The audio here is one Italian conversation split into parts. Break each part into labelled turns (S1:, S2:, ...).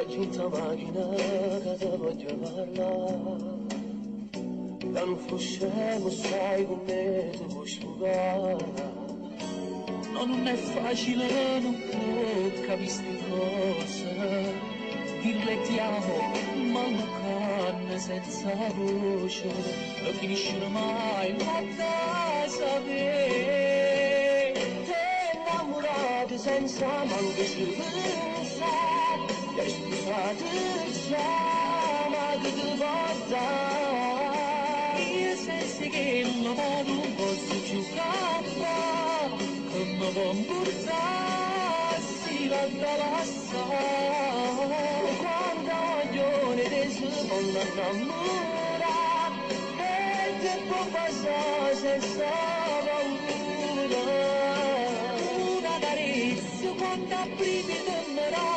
S1: giunta macchina che ti voglio parlare. Da non foscemo sai con me tu vuoi sfogare. No, non è facile, non credo capisci cosa. Dirle ti amo, ma non canne senza voce. Non finisce mai, ma da sapere. Te innamorati senza manco speranza. Che scusate già, ma che ti porta. Io senza che l'amore non posso giocare. Come può portarsi la dall'assai. Quando voglio te si può innamorare. E te può passare senza paura. Una carezza quando apprimi tornerà.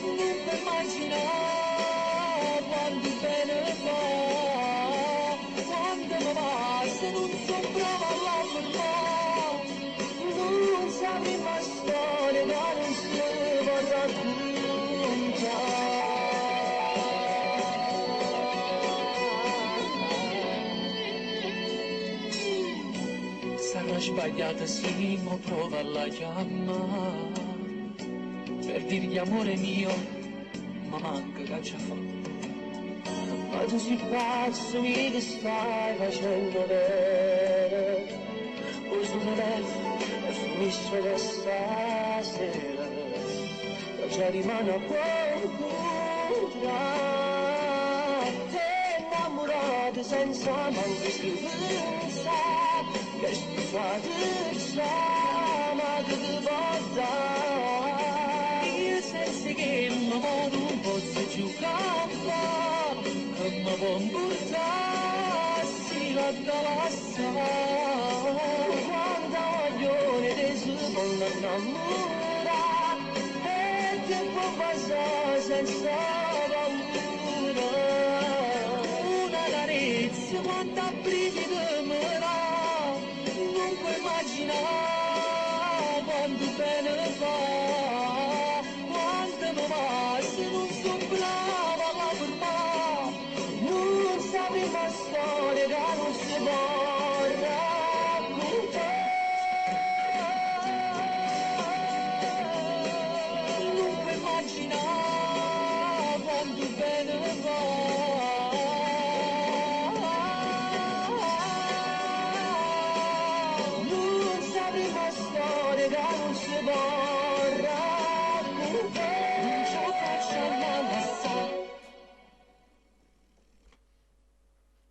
S1: Non puoi immaginare quanto bene fa. Quando mi passa non sono brava a lavorare. Non saprei mai storia che non si può raccontare. Sarà sbagliata sì, ma prova a chiamare. Per dirgli amore mio, ma manca che ci fa. Ma tu sei pazzo, mi che stai facendo bene. Uso il telefono e finisce da stasera. Ma già rimane qualcuno. Te innamorate senza manco speranza. Che scusate già, ma che ti porta. Senza che l'amore non posso giocare, come può portarsi la dall'assai. Quando voglio te si può innamorare, e te può passare senza paura. Una carezza quando apprimi dormirà, non puoi immaginare quanto bene fa. Se non sono brava a lavorare, non saprei mai storia che non si può raccontare. Non puoi immaginare quanto bene va. Non saprei mai storia che non si può